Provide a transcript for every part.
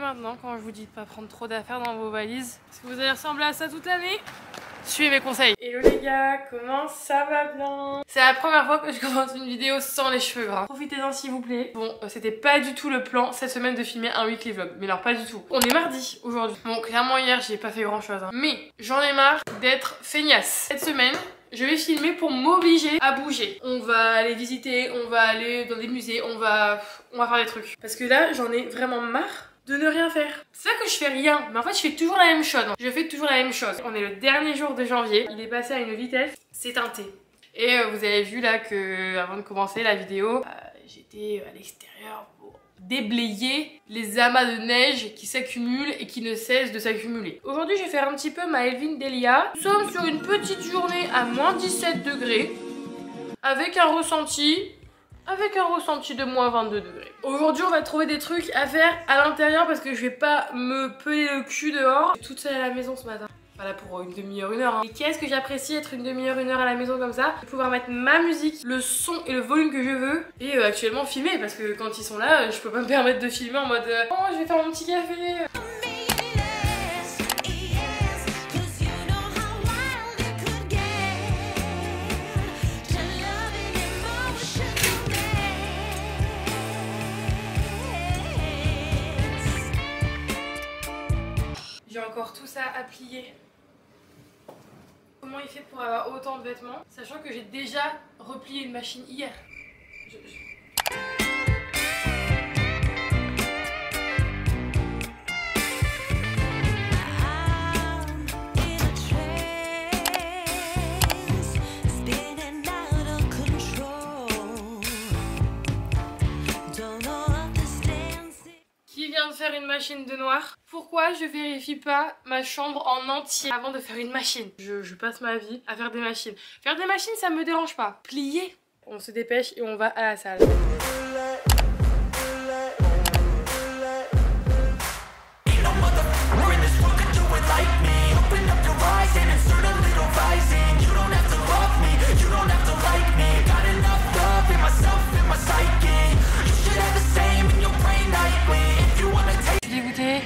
maintenant quand je vous dis de pas prendre trop d'affaires dans vos valises. Parce que vous allez ressembler à ça toute l'année. Suivez mes conseils. Hello les gars, comment ça va bien? C'est la première fois que je commence une vidéo sans les cheveux gras. Profitez-en s'il vous plaît. Bon, c'était pas du tout le plan cette semaine de filmer un weekly vlog. Mais alors pas du tout. On est mardi aujourd'hui. Bon, clairement hier j'ai pas fait grand chose. Hein. Mais j'en ai marre d'être feignasse. Cette semaine, je vais filmer pour m'obliger à bouger. On va aller visiter, on va aller dans des musées, on va faire des trucs. Parce que là, j'en ai vraiment marre de ne rien faire. C'est vrai que je fais rien, mais en fait je fais toujours la même chose. Je fais toujours la même chose. On est le dernier jour de janvier, il est passé à une vitesse, c'est teinté. Et vous avez vu là que avant de commencer la vidéo, j'étais à l'extérieur pour déblayer les amas de neige qui s'accumulent et qui ne cessent de s'accumuler. Aujourd'hui je vais faire un petit peu ma Elvin Delia. Nous sommes sur une petite journée à moins 17 degrés avec un ressenti de moins 22 degrés. Aujourd'hui on va trouver des trucs à faire à l'intérieur parce que je vais pas me peler le cul dehors. Je suis toute seule à la maison ce matin. Voilà pour une demi-heure, une heure. Hein. Et qu'est-ce que j'apprécie être une demi-heure, une heure à la maison comme ça, de pouvoir mettre ma musique, le son et le volume que je veux et actuellement filmer parce que quand ils sont là, je peux pas me permettre de filmer en mode oh je vais faire mon petit café. J'ai encore tout ça à plier. Comment il fait pour avoir autant de vêtements, sachant que j'ai déjà replié une machine hier. De faire une machine de noir. Pourquoi je vérifie pas ma chambre en entier avant de faire une machine? Je passe ma vie à faire des machines. Faire des machines ça me dérange pas. Plier, on se dépêche et on va à la salle.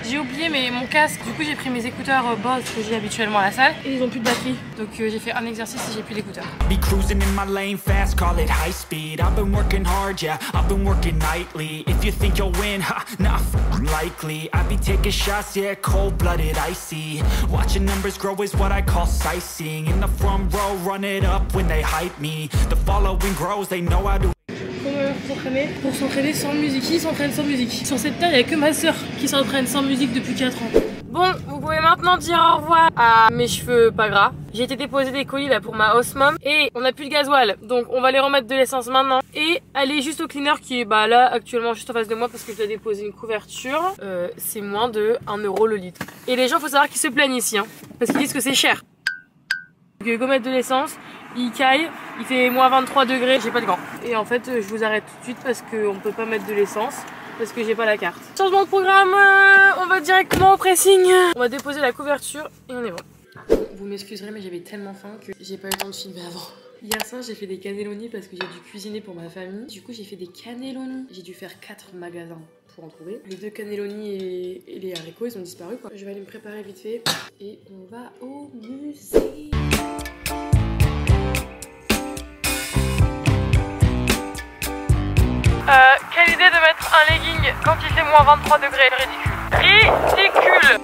J'ai oublié mon casque, du coup j'ai pris mes écouteurs Bose que j'ai habituellement à la salle et ils ont plus de batterie, donc j'ai fait un exercice et j'ai plus d'écouteurs. Pour s'entraîner sans musique. Qui s'entraîne sans musique? Sur cette terre, il n'y a que ma soeur qui s'entraîne sans musique depuis 4 ans. Bon, vous pouvez maintenant dire au revoir à mes cheveux pas gras. J'ai été déposer des colis là pour ma house mom et on n'a plus de gasoil. Donc on va aller remettre de l'essence maintenant et aller juste au cleaner qui est là actuellement juste en face de moi parce que je dois déposer une couverture. C'est moins de 1 € le litre. Et les gens, faut savoir qu'ils se plaignent ici hein, parce qu'ils disent que c'est cher. Donc go mettre de l'essence. Il caille, il fait moins 23 degrés, j'ai pas de gants. Et en fait, je vous arrête tout de suite parce qu'on peut pas mettre de l'essence, parce que j'ai pas la carte. Changement de programme, on va directement au pressing. On va déposer la couverture et on est bon. Vous m'excuserez, mais j'avais tellement faim que j'ai pas eu le temps de filmer avant. Hier soir, j'ai fait des cannelloni parce que j'ai dû cuisiner pour ma famille. Du coup, j'ai fait des cannelloni. J'ai dû faire 4 magasins pour en trouver. Les 2 cannelloni et les haricots, ils ont disparu quoi. Je vais aller me préparer vite fait et on va au musée. Quelle idée de mettre un legging quand il fait moins 23 degrés, ridicule. Ridicule.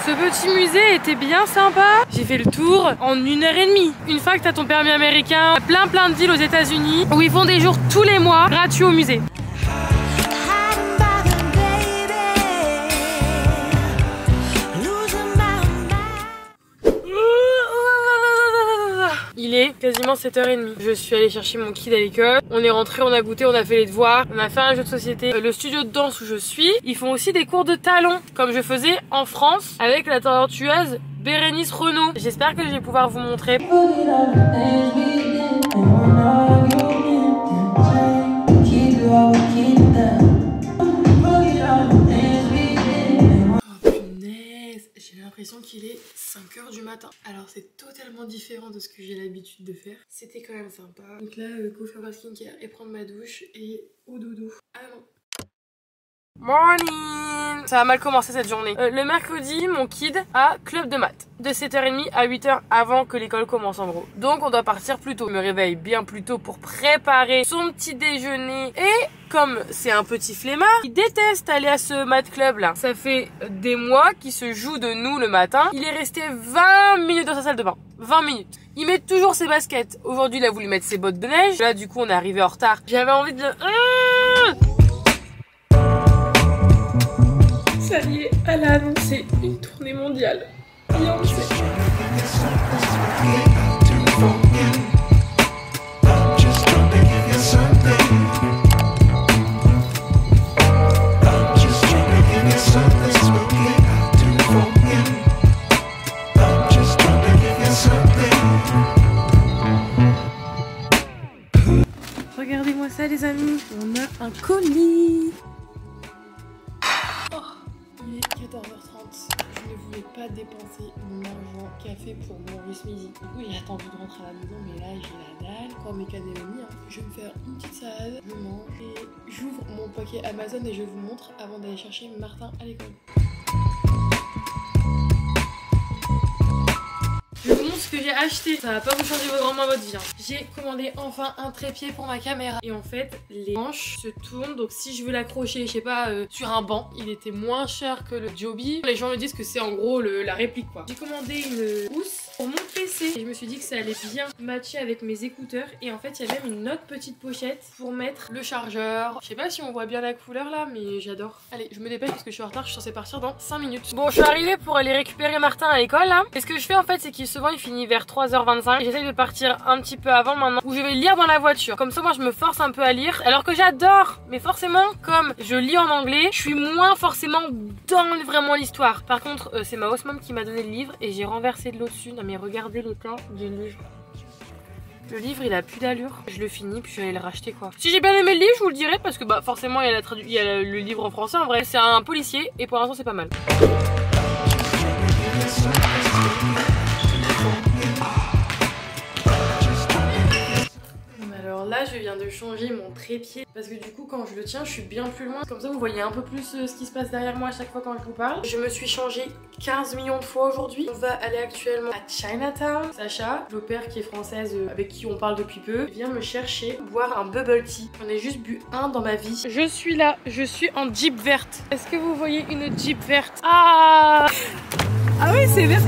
Ce petit musée était bien sympa. J'ai fait le tour en 1h30. Une fois que t'as ton permis américain, plein de villes aux États-Unis où ils font des jours tous les mois gratuits au musée. Il est quasiment 7h30. Je suis allée chercher mon kid à l'école. On est rentré, on a goûté, on a fait les devoirs. On a fait un jeu de société. Le studio de danse où je suis, ils font aussi des cours de talons, comme je faisais en France avec la talentueuse Bérénice Renaud. J'espère que je vais pouvoir vous montrer. qu'il est 5h du matin. Alors c'est totalement différent de ce que j'ai l'habitude de faire. C'était quand même sympa. Donc là, go faire ma skincare et prendre ma douche et au doudou. Ah non. Morning! Ça a mal commencé cette journée. Le mercredi, mon kid a club de maths. De 7h30 à 8h avant que l'école commence en gros. Donc on doit partir plus tôt. Je me réveille bien plus tôt pour préparer son petit déjeuner. Et comme c'est un petit flemmard, il déteste aller à ce maths club là. Ça fait des mois qu'il se joue de nous le matin. Il est resté 20 minutes dans sa salle de bain. 20 minutes. Il met toujours ses baskets. Aujourd'hui il a voulu mettre ses bottes de neige. Là du coup on est arrivé en retard. J'avais envie de le... Ça y est, elle a annoncé une tournée mondiale. Beyoncé. Regardez-moi ça les amis, on a un colis. Il est 14h30, je ne voulais pas dépenser mon argent café pour Maurice Midi. Du coup j'ai attendu de rentrer à la maison, mais là j'ai la dalle, comme mes cannelloni. Je vais me faire une petite salade, je mange et j'ouvre mon paquet Amazon et je vous montre avant d'aller chercher Martin à l'école. Je vous montre ce que j'ai acheté, ça va pas vous changer vraiment votre vie. J'ai commandé enfin un trépied pour ma caméra. Et en fait, les manches se tournent, donc si je veux l'accrocher, je sais pas, sur un banc, il était moins cher que le Joby. Les gens me disent que c'est en gros la réplique quoi. J'ai commandé une housse pour mon PC. Et je me suis dit que ça allait bien matcher avec mes écouteurs. Et en fait, il y a même une autre petite pochette pour mettre le chargeur. Je sais pas si on voit bien la couleur là, mais j'adore. Allez, je me dépêche parce que je suis en retard, je suis censée partir dans 5 minutes. Bon, je suis arrivée pour aller récupérer Martin à l'école là. Et ce que je fais en fait, c'est qu'il souvent il finit vers 3h25. J'essaye de partir un petit peu avant maintenant, où je vais lire dans la voiture. Comme ça, moi je me force un peu à lire. Alors que j'adore, mais forcément, comme je lis en anglais, je suis moins forcément dans vraiment l'histoire. Par contre, c'est ma host mom qui m'a donné le livre et j'ai renversé de l'eau dessus. Non mais regardez l'état du livre. Le livre il a plus d'allure. Je le finis puis je vais aller le racheter quoi. Si j'ai bien aimé le livre, je vous le dirai parce que bah forcément il y a le livre en français en vrai. C'est un policier et pour l'instant c'est pas mal. Alors là je viens de changer mon trépied parce que du coup quand je le tiens je suis bien plus loin. Comme ça vous voyez un peu plus ce qui se passe derrière moi à chaque fois quand je vous parle. Je me suis changé 15 millions de fois aujourd'hui. On va aller actuellement à Chinatown. Sacha, l'opère qui est française avec qui on parle depuis peu, vient me chercher boire un bubble tea. J'en ai juste bu un dans ma vie. Je suis là, je suis en Jeep verte. Est-ce que vous voyez une Jeep verte? Ah oui c'est vert.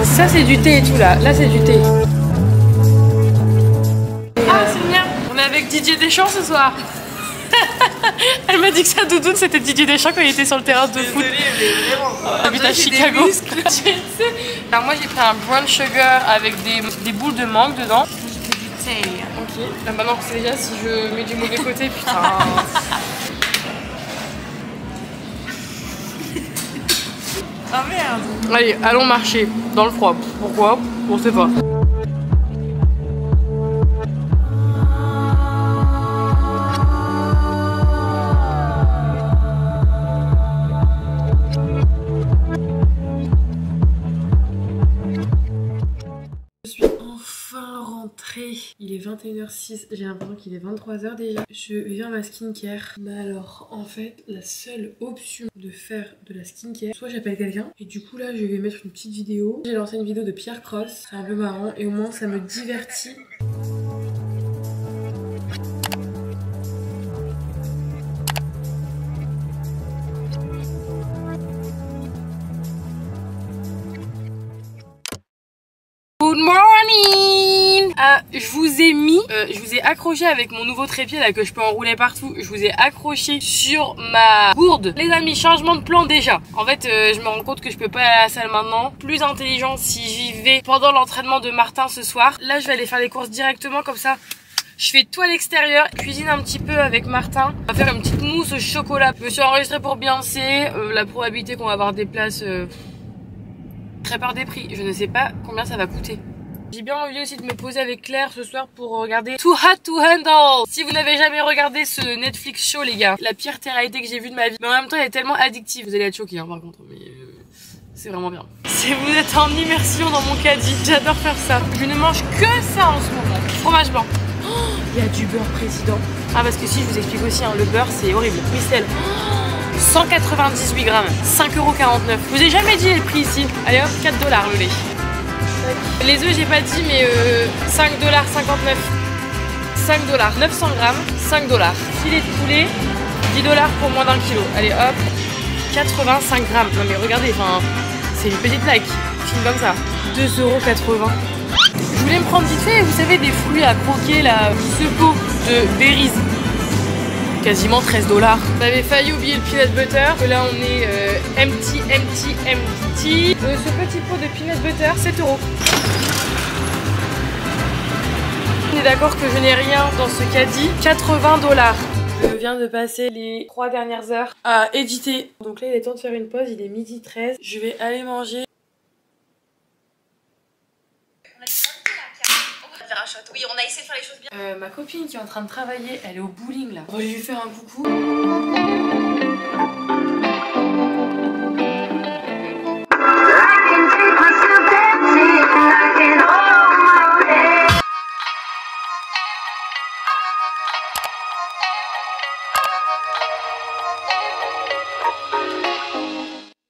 Ça c'est du thé et tout là, c'est du thé. Ah c'est bien. On est avec Didier Deschamps ce soir. Elle m'a dit que sa doudoune c'était Didier Deschamps quand il était sur le terrain de foot. Elle habite à Chicago. Alors moi j'ai pris un brown sugar avec des boules de mangue dedans. Du thé. Ok. Là maintenant c'est déjà si je mets du mauvais côté, putain. Ah merde. Allez, allons marcher dans le froid. Pourquoi? On sait pas. Je suis enfin rentrée. Il est 21h06. J'ai l'impression qu'il est 23h déjà. Je viens à ma skincare. Mais alors, en fait, la seule option de faire de la skincare, soit j'appelle quelqu'un. Et du coup, là, je vais mettre une petite vidéo. J'ai lancé une vidéo de Pierre Cross. C'est un peu marrant. Et au moins, ça me divertit. Good morning! Je vous ai mis, je vous ai accroché avec mon nouveau trépied là que je peux enrouler partout. Je vous ai accroché sur ma gourde. Les amis, changement de plan déjà. En fait, je me rends compte que je peux pas aller à la salle maintenant. Plus intelligent si j'y vais pendant l'entraînement de Martin ce soir. Là, je vais aller faire les courses directement comme ça. Je fais tout à l'extérieur, cuisine un petit peu avec Martin. On va faire une petite mousse au chocolat. Je me suis enregistrée pour Beyoncé. La probabilité qu'on va avoir des places... Très peur des prix, je ne sais pas combien ça va coûter. J'ai bien envie aussi de me poser avec Claire ce soir pour regarder Too Hot to Handle. Si vous n'avez jamais regardé ce Netflix show les gars, la pire télé-réalité que j'ai vue de ma vie. Mais en même temps elle est tellement addictive. Vous allez être choqués hein, par contre. Mais c'est vraiment bien. Si vous êtes en immersion dans mon caddie, j'adore faire ça. Je ne mange que ça en ce moment. Fromage blanc. Oh, il y a du beurre président. Ah parce que si je vous explique aussi, hein, le beurre c'est horrible. Christelle. 198 grammes, 5,49 €. Je vous ai jamais dit le prix ici. Allez hop, 4 $ le lait. Les œufs j'ai pas dit mais 5,59 $. 5 $, 900 grammes, 5 $. Filet de poulet, 10 $ pour moins d'1 kilo. Allez hop, 85 grammes. Non mais regardez, enfin, c'est une petite like. Fine comme ça. 2,80 €. Je voulais me prendre vite fait, vous savez, des fruits à croquer là, ce pot de berries. Quasiment 13 $. J'avais failli oublier le peanut butter. Là on est empty. Ce petit pot de peanut butter, 7 €. On est d'accord que je n'ai rien dans ce caddie. 80 $. Je viens de passer les 3 dernières heures à éditer. Donc là il est temps de faire une pause, il est 12h13. Je vais aller manger. Oui, on a essayé de faire les choses bien. Ma copine qui est en train de travailler, elle est au bowling là. On va lui faire un coucou.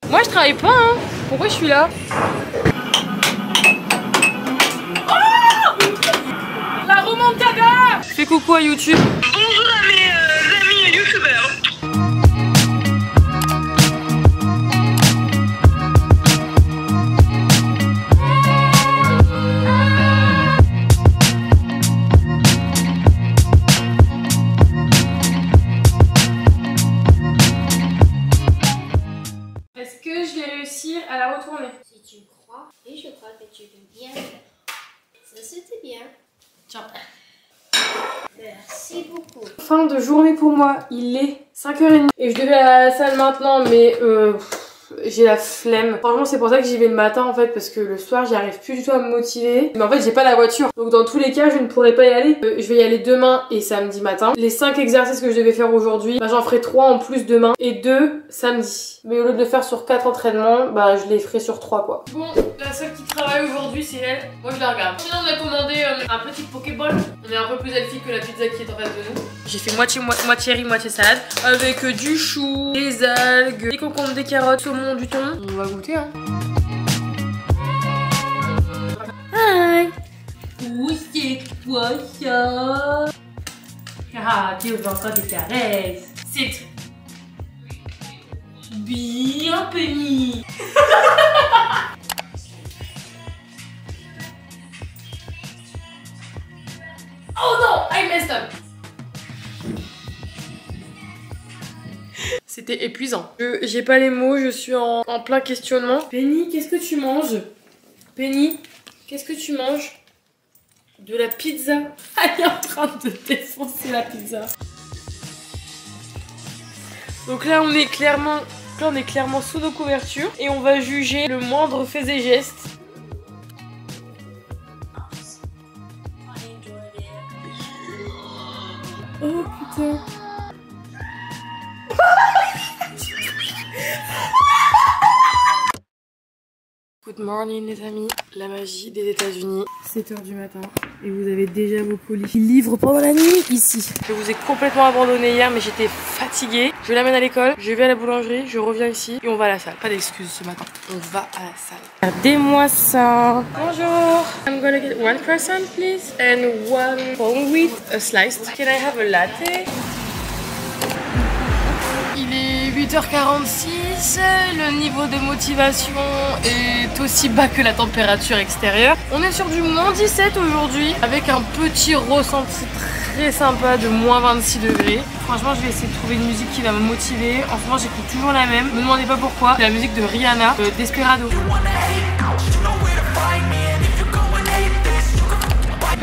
Moi je travaille pas hein. Pourquoi je suis là? Fais coucou à YouTube. Bonjour à mes amis youtubeurs. Est-ce que je vais réussir à la retourner? Si tu crois, et je crois que tu peux bien faire. Ça c'était bien. Tiens. Merci beaucoup. Fin de journée pour moi, il est 5h30 et je devais aller à la salle maintenant mais j'ai la flemme. Franchement c'est pour ça que j'y vais le matin en fait parce que le soir j'y arrive plus du tout à me motiver. Mais en fait j'ai pas la voiture donc dans tous les cas je ne pourrai pas y aller. Je vais y aller demain et samedi matin. Les 5 exercices que je devais faire aujourd'hui, bah, j'en ferai 3 en plus demain et 2 samedi. Mais au lieu de le faire sur 4 entraînements, bah je les ferai sur 3 quoi. Bon, la seule qui travaille aujourd'hui c'est elle. Moi je la regarde. Sinon on a commandé un petit pokéball. On est un peu plus elfique que la pizza qui est en face de nous. J'ai fait moitié riz, moitié salade avec du chou, des algues, des concombres, des carottes, saumon, du thon. On va goûter hein. Hi. Oui c'est quoi ça? Ah tu veux encore des caresses? C'est bien Penny. Oh non, I messed up. C'était épuisant. J'ai pas les mots, je suis en plein questionnement. Penny, qu'est-ce que tu manges? Penny, qu'est-ce que tu manges? De la pizza. Elle est en train de défoncer la pizza. Donc là, on est clairement sous nos couvertures et on va juger le moindre fait et geste. Oh putain. Good morning les amis, la magie des États-Unis. 7h du matin et vous avez déjà vos colis qui livrent pendant la nuit ici. Je vous ai complètement abandonné hier mais j'étais fatiguée. Je l'amène à l'école, je vais à la boulangerie, je reviens ici et on va à la salle. Pas d'excuses ce matin, on va à la salle. Regardez-moi ça. Bonjour. I'm gonna get 1 croissant please and 1 whole wheat sliced. Can I have a latte? Il est 8h46, le niveau de motivation est aussi bas que la température extérieure. On est sur du moins 17 aujourd'hui avec un petit ressenti très sympa de moins 26 degrés. Franchement je vais essayer de trouver une musique qui va me motiver. En ce moment j'écoute toujours la même, me demandez pas pourquoi. C'est la musique de Rihanna, Desperado.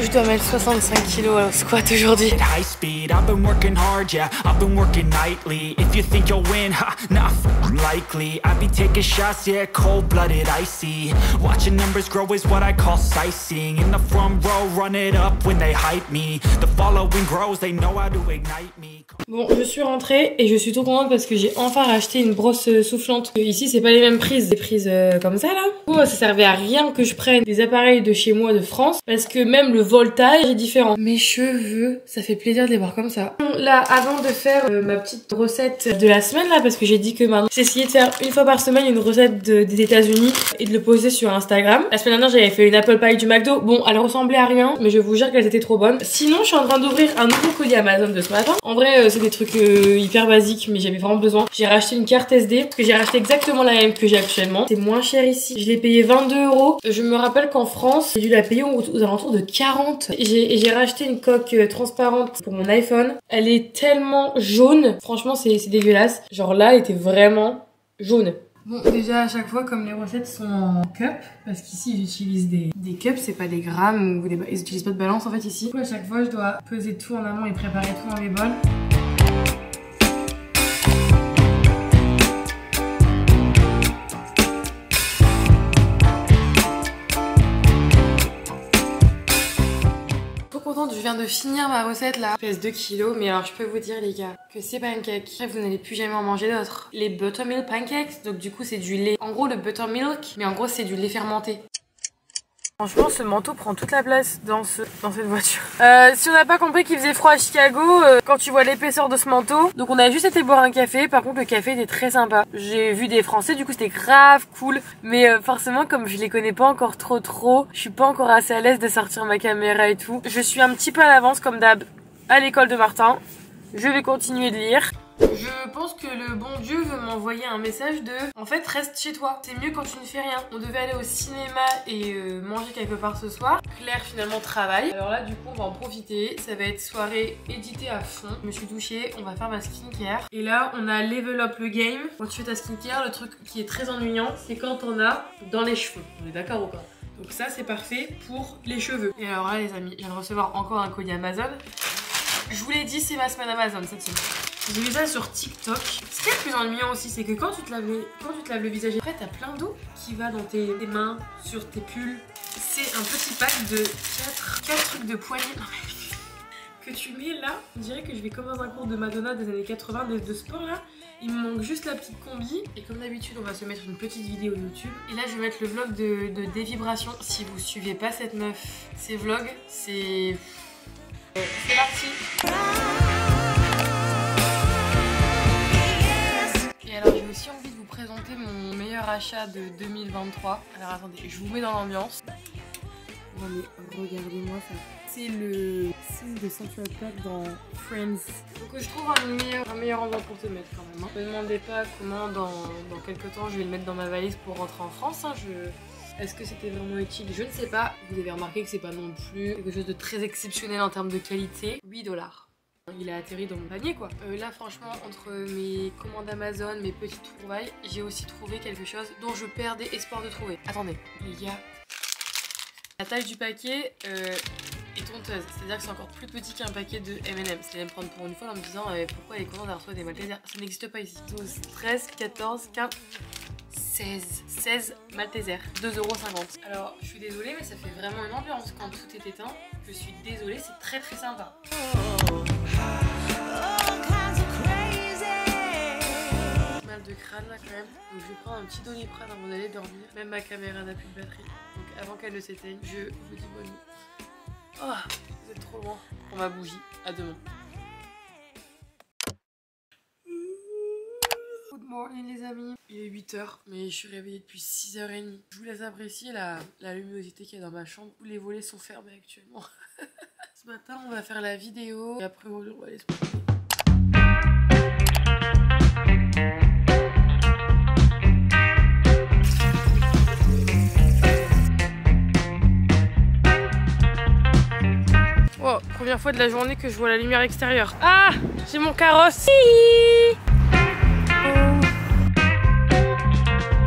Je dois mettre 65 kilos au squat aujourd'hui. High speed, I've been working hard, yeah, I've been working nightly. If you think you'll win, ha, not likely. I be taking shots, yeah, cold-blooded, icy. Watching numbers grow is what I call sightseeing. In the front row, run it up when they hype me. The following grows, they know how to ignite me. Bon, je suis rentrée et je suis trop contente parce que j'ai enfin racheté une brosse soufflante. Ici, c'est pas les mêmes prises, des prises comme ça là. Du coup, ça servait à rien que je prenne des appareils de chez moi de France parce que même le voltage est différent. Mes cheveux, ça fait plaisir de les voir comme ça. Là, avant de faire ma petite recette de la semaine là, parce que j'ai dit que maintenant j'ai essayé de faire une fois par semaine une recette des États-Unis et de le poster sur Instagram. La semaine dernière, j'avais fait une apple pie du McDo. Bon, elle ressemblait à rien, mais je vous jure qu'elles étaient trop bonnes. Sinon, je suis en train d'ouvrir un nouveau colis Amazon de ce matin. En vrai, c'est des trucs hyper basiques, mais j'avais vraiment besoin. J'ai racheté une carte SD parce que j'ai racheté exactement la même que j'ai actuellement. C'est moins cher ici. Je l'ai payé 22 €. Je me rappelle qu'en France, j'ai dû la payer aux alentours de 40. J'ai racheté une coque transparente pour mon iPhone. Elle est tellement jaune. Franchement, c'est dégueulasse. Genre là, elle était vraiment jaune. Bon, déjà à chaque fois, comme les recettes sont en cup, parce qu'ici j'utilise des cups, c'est pas des grammes ou ils utilisent pas de balance en fait ici. Du coup, à chaque fois, je dois peser tout en amont et préparer tout dans les bols. Je viens de finir ma recette là. Je pèse 2 kilos, mais alors je peux vous dire les gars que ces pancakes, vous n'allez plus jamais en manger d'autres. Les buttermilk pancakes, donc du coup c'est du lait. En gros le buttermilk, mais en gros c'est du lait fermenté. Franchement, ce manteau prend toute la place dans cette voiture. Si on n'a pas compris qu'il faisait froid à Chicago, quand tu vois l'épaisseur de ce manteau. Donc on a juste été boire un café. Par contre, le café était très sympa. J'ai vu des Français, du coup c'était grave cool. Mais forcément, comme je les connais pas encore trop, je suis pas encore assez à l'aise de sortir ma caméra et tout. Je suis un petit peu à l'avance comme d'hab à l'école de Martin. Je vais continuer de lire. Je pense que le bon Dieu veut m'envoyer un message de en fait reste chez toi, c'est mieux quand tu ne fais rien. On devait aller au cinéma et manger quelque part ce soir. Claire finalement travaille. Alors là du coup on va en profiter, ça va être soirée éditée à fond. Je me suis douchée, on va faire ma skincare. Et là on a level up le game. Quand tu fais ta skincare, le truc qui est très ennuyant c'est quand on a dans les cheveux. On est d'accord ou pas? Donc ça c'est parfait pour les cheveux. Et alors là les amis, je viens de recevoir encore un colis Amazon. Je vous l'ai dit, c'est ma semaine Amazon cette semaine. J'ai vu ça sur TikTok. Ce qui est le plus ennuyant aussi, c'est que quand tu te laves le visage, après t'as plein d'eau qui va dans tes mains, sur tes pulls. C'est un petit pack de 4 trucs de poignée que tu mets là. On dirait que je vais comme dans un cours de Madonna des années 80 de sport là. Il me manque juste la petite combi. Et comme d'habitude, on va se mettre une petite vidéo YouTube. Et là, je vais mettre le vlog de dévibration. Si vous suivez pas cette meuf, ces vlogs, c'est parti. Et alors j'ai aussi envie de vous présenter mon meilleur achat de 2023. Alors attendez, je vous mets dans l'ambiance. Non mais regardez-moi ça. C'est le signe de Central Park dans Friends. Donc je trouve un meilleur endroit pour te mettre quand même. Ne me demandez pas comment dans quelques temps je vais le mettre dans ma valise pour rentrer en France. Hein. Est-ce que c'était vraiment utile? Je ne sais pas. Vous avez remarqué que c'est pas non plus quelque chose de très exceptionnel en termes de qualité. 8 $. Il a atterri dans mon panier quoi. Là franchement entre mes commandes Amazon, mes petites trouvailles, j'ai aussi trouvé quelque chose dont je perdais espoir de trouver. Attendez les gars. La taille du paquet est honteuse. C'est-à-dire que c'est encore plus petit qu'un paquet de M&M's. Je vais me prendre pour une fois en me disant pourquoi les commandes à retrouver des Maltesers. Ça n'existe pas ici. 12, 13, 14, 15... 16 Maltesers, 2,50 €. Alors je suis désolée mais ça fait vraiment une ambiance quand tout est éteint. Je suis désolée, c'est très très sympa. Mal de crâne là quand même. Donc je vais prendre un petit Doliprane avant d'aller dormir. Même ma caméra n'a plus de batterie. Donc avant qu'elle ne s'éteigne, je vous dis bonne nuit. Oh, vous êtes trop loin pour ma bougie. À demain. Good morning les amis. Il est 8 h, mais je suis réveillée depuis 6 h 30. Je vous laisse apprécier la luminosité qu'il y a dans ma chambre. Tous les volets sont fermés actuellement. Ce matin, on va faire la vidéo. Et après, on va aller se promener. Oh, première fois de la journée que je vois la lumière extérieure. Ah, j'ai mon carrosse.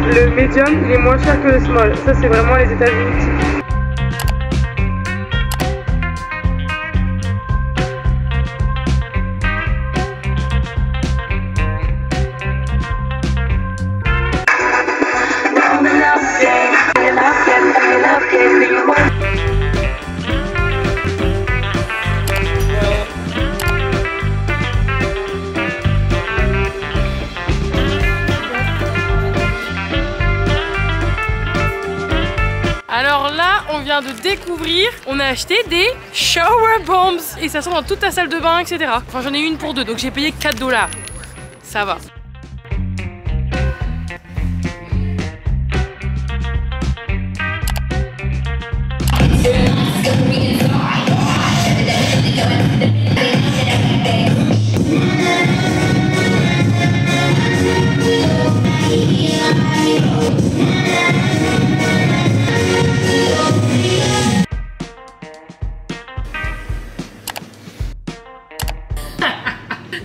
Le médium, il est moins cher que le small. Ça, c'est vraiment les États-Unis. découvrir, on a acheté des shower bombs et ça sort dans toute ta salle de bain, etc. Enfin j'en ai une pour 2, donc j'ai payé 4 $. Ça va.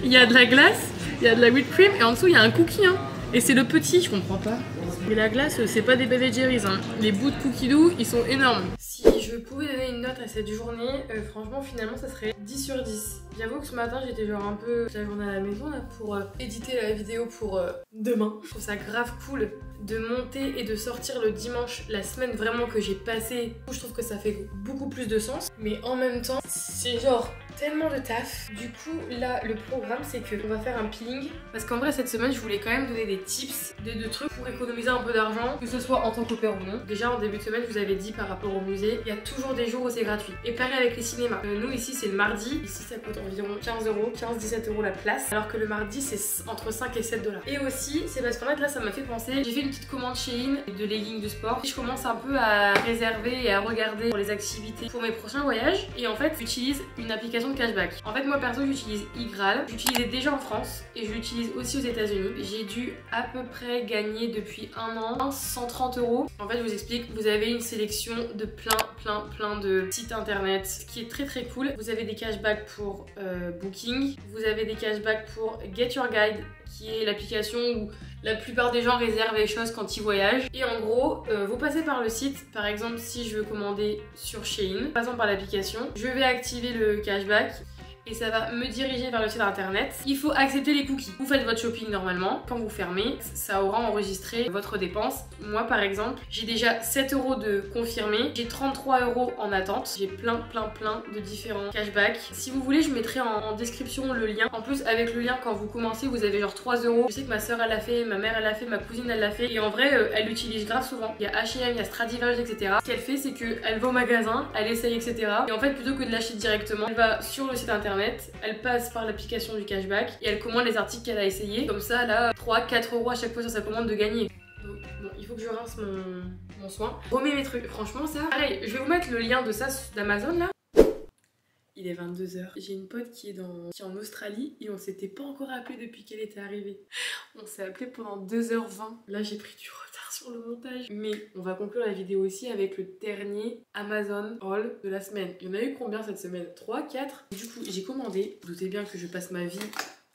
Il y a de la glace, il y a de la whipped cream et en dessous il y a un cookie hein. Et c'est le petit, je comprends pas. Mais la glace c'est pas des Ben & Jerry's hein. Les bouts de cookie doux ils sont énormes. Si je pouvais donner une note à cette journée, franchement finalement ça serait 10 sur 10. J'avoue que ce matin j'étais genre un peu toute la journée à la maison là pour éditer la vidéo pour demain. Je trouve ça grave cool de monter et de sortir le dimanche la semaine vraiment que j'ai passée. Je trouve que ça fait beaucoup plus de sens. Mais en même temps c'est genre tellement de taf. Du coup là le programme c'est qu'on va faire un peeling. Parce qu'en vrai cette semaine je voulais quand même donner des tips, des trucs pour économiser un peu d'argent. Que ce soit en tant qu'au pair ou non. Déjà en début de semaine je vous avais dit par rapport au musée, il y a toujours des jours où c'est gratuit. Et pareil avec les cinémas. Nous ici c'est le mardi. Ici ça coûte environ 15 €, 15-17 € la place. Alors que le mardi c'est entre 5 et 7 $. Et aussi c'est parce qu'en fait là ça m'a fait penser. J'ai fait une petite commande Shein de leggings de sport. Et je commence un peu à réserver et à regarder pour les activités pour mes prochains voyages. Et en fait j'utilise une application de cashback. En fait moi perso j'utilise iGral. J'utilisais déjà en France et je l'utilise aussi aux États-Unis. J'ai dû à peu près gagner depuis un an 130 €. En fait je vous explique, vous avez une sélection de plein de sites internet, ce qui est très cool. Vous avez des cashbacks pour Booking, vous avez des cashbacks pour Get Your Guide qui est l'application où la plupart des gens réservent les choses quand ils voyagent. Et en gros, vous passez par le site. Par exemple, si je veux commander sur Shein, passons par l'application, je vais activer le cashback. Et ça va me diriger vers le site internet. Il faut accepter les cookies. Vous faites votre shopping normalement. Quand vous fermez, ça aura enregistré votre dépense. Moi par exemple, j'ai déjà 7 € de confirmé. J'ai 33 € en attente. J'ai plein de différents cashbacks. Si vous voulez, je mettrai en description le lien. En plus, avec le lien, quand vous commencez, vous avez genre 3 €. Je sais que ma soeur elle l'a fait, ma mère elle l'a fait, ma cousine elle l'a fait. Et en vrai, elle l'utilise grave souvent. Il y a H&M, il y a Stradivarius, etc. Ce qu'elle fait, c'est qu'elle va au magasin, elle essaye, etc. Et en fait, plutôt que de l'acheter directement, elle va sur le site internet. Elle passe par l'application du cashback et elle commande les articles qu'elle a essayé. Comme ça, elle a 3-4 € à chaque fois sur sa commande de gagner. Donc, bon, il faut que je rince mon soin. Remets mes trucs. Franchement, ça. Allez, je vais vous mettre le lien de ça d'Amazon là. Il est 22 h. J'ai une pote qui est en Australie et on s'était pas encore appelé depuis qu'elle était arrivée. On s'est appelé pendant 2 h 20. Là, j'ai pris du retard sur le montage. Mais on va conclure la vidéo aussi avec le dernier Amazon haul de la semaine. Il y en a eu combien cette semaine? 3, 4. Du coup, j'ai commandé. Vous doutez bien que je passe ma vie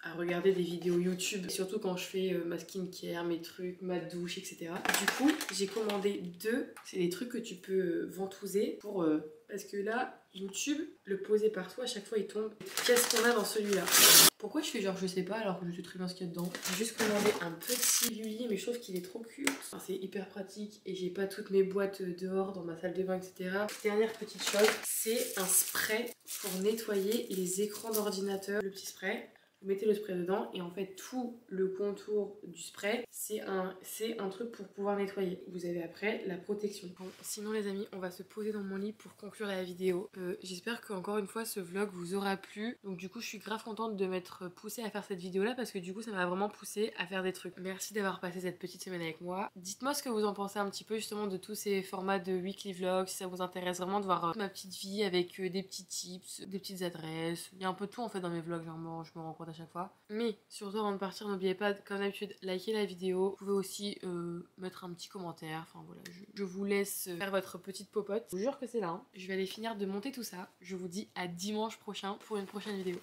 à regarder des vidéos YouTube, surtout quand je fais ma skincare, mes trucs, ma douche, etc. Du coup, j'ai commandé 2. C'est des trucs que tu peux ventouser pour... parce que là, YouTube, le poser partout, à chaque fois il tombe. Qu'est-ce qu'on a dans celui-là? Pourquoi je fais genre je sais pas alors que je sais très bien ce qu'il y a dedans? J'ai juste commandé un petit Lully, mais je trouve qu'il est trop cute. Enfin, c'est hyper pratique et j'ai pas toutes mes boîtes dehors dans ma salle de bain, etc. Dernière petite chose, c'est un spray pour nettoyer les écrans d'ordinateur. Le petit spray. Vous mettez le spray dedans et en fait tout le contour du spray c'est un truc pour pouvoir nettoyer. Vous avez après la protection. Bon, sinon les amis, on va se poser dans mon lit pour conclure la vidéo. J'espère qu'encore une fois ce vlog vous aura plu. Donc du coup je suis grave contente de m'être poussée à faire cette vidéo là parce que du coup ça m'a vraiment poussée à faire des trucs. Merci d'avoir passé cette petite semaine avec moi. Dites-moi ce que vous en pensez un petit peu justement de tous ces formats de weekly vlogs, si ça vous intéresse vraiment de voir ma petite vie avec des petits tips, des petites adresses. Il y a un peu de tout en fait dans mes vlogs, vraiment, je me rends compte à chaque fois. Mais surtout avant de partir, n'oubliez pas comme d'habitude liker la vidéo. Vous pouvez aussi mettre un petit commentaire. Enfin voilà, je vous laisse faire votre petite popote. Je vous jure que c'est là. Je vais aller finir de monter tout ça. Je vous dis à dimanche prochain pour une prochaine vidéo.